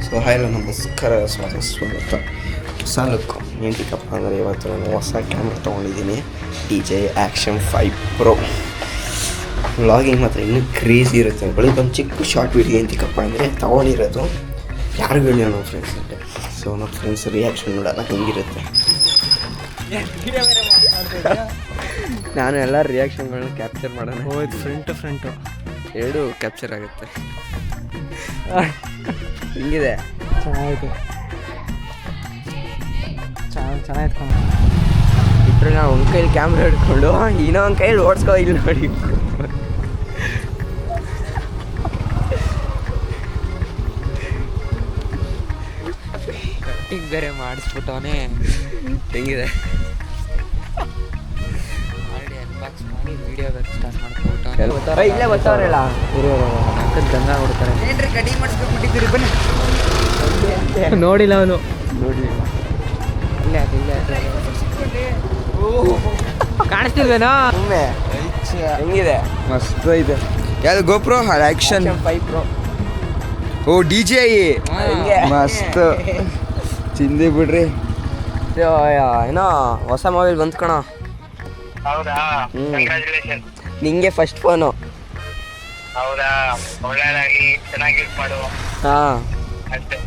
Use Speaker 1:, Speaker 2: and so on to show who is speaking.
Speaker 1: So hi ನಮಸ್ಕಾರ ಸ್ವಾಗತ ಸಾಲಕ್ಕೂ ಏನಂತಿಕಪ್ಪ ಅಂದರೆ ಇವತ್ತು ನಾನು ಹೊಸ ಕ್ಯಾಮ್ರಾ ತೊಗೊಂಡಿದ್ದೀನಿ DJI Action 5 Pro. ವ್ಲಾಗಿಂಗ್ ಮಾತ್ರ ಇನ್ನೂ ಕ್ರೇಜಿ ಇರುತ್ತೆ. ಬೆಳಗ್ಗೆ ಒಂದು ಚಿಕ್ಕ ಶಾರ್ಟ್ ವೀಡಿಯೋ ಎಂತಿಕಪ್ಪ ಅಂದರೆ ತೊಗೊಂಡಿರೋದು ಯಾರಿಗೂ ಹೇಳಿ ನಮ್ಮ ಫ್ರೆಂಡ್ಸ್ ಅಂದರೆ. ಸೊ ನಮ್ಮ ಫ್ರೆಂಡ್ಸ್ ರಿಯಾಕ್ಷನ್ ನೋಡೋಣ ಹೆಂಗಿರುತ್ತೆ. ನಾನು ಎಲ್ಲ ರಿಯಾಕ್ಷನ್ಗಳನ್ನ ಕ್ಯಾಪ್ಚರ್ ಮಾಡೋಣ.
Speaker 2: ಹೋಯ್ತು ಫ್ರಂಟು
Speaker 1: ಎರಡು ಕ್ಯಾಪ್ಚರ್ ಆಗುತ್ತೆ. ಹಿಂಗಿದೆ
Speaker 2: ಚೆನ್ನಾಗಿದೆ ಚೆನ್ನಾಗಿತ್ತು.
Speaker 1: ಇಬ್ಬರು ನಾವು ಒಂದು ಕೈಲಿ ಕ್ಯಾಮ್ರಾ ಹಿಡ್ಕೊಂಡು ಇನ್ನೊಂದು ಕೈಲಿ ಓಡಿಸ್ಕೋ ಇಲ್ಲಿ ನೋಡಿ.
Speaker 2: ಕಟ್ಟಿಂಗ್ ಬೇರೆ ಮಾಡಿಸ್ಬಿಟ್ಟವನೇ.
Speaker 1: ಹೆಂಗಿದೆ
Speaker 2: ಆಲ್ರೆಡಿ ಅನ್ಬಾಕ್ಸ್ ಮಾಡಿ ವಿಡಿಯೋ ಬೇರೆ ಸ್ಟಾರ್ಟ್ ಮಾಡ್ಕೊಬಿಟ್ಟವನೇ.
Speaker 1: ಇಲ್ಲೇ ಬರ್ತಾವ್ರಲ್ಲ
Speaker 2: ಹಾಕದ್ ಗಂಗ ಕೊಡ್ತಾರೆ.
Speaker 1: ಏನ್ರಿ ಕಟಿಂಗ್ ಮಾಡಿಸ್ಕೊಂಡ್ಬಿಟ್ಟಿದ್ದೀರಿ ಬನ್ನಿ.
Speaker 2: ನೋಡಿಲ್ಲ ಅವನು.
Speaker 1: ನೋಡಲಿಲ್ಲ
Speaker 2: ಇಲ್ಲೇ ಕಾಣಿಸ್ತಿಲ್ವೇನೋ.
Speaker 1: ಸುಮ್ಮನೆ ಹೆಂಗಿದೆ
Speaker 3: ಮಸ್ತ್ ಇದೆ. ಯಾವುದು GoPro ಆಕ್ಷನ್
Speaker 1: 5 Pro.
Speaker 3: ಓ DJI
Speaker 1: ಹೆಂಗೆ
Speaker 3: ಮಸ್ತ್ ಚಿಂದಿ ಬಿಡ್ರಿ.
Speaker 1: ಏನೋ ಹೊಸ ಮೊಬೈಲ್ ಬಂತು ಕಣ.
Speaker 4: ಹೌದಾ?
Speaker 1: ಹ್ಮ್.
Speaker 4: ಕಂಗ್ರಾಚುಲೇಷನ್.
Speaker 1: ನಿಂಗೆ ಫಸ್ಟ್ ಫೋನು.
Speaker 4: ಹೌದಾ? ಒಳ್ಳೆದಾಗಿ ಚೆನ್ನಾಗಿ ಯೂಸ್ ಮಾಡು
Speaker 1: ಹಾಂ
Speaker 4: ಅಷ್ಟೇ.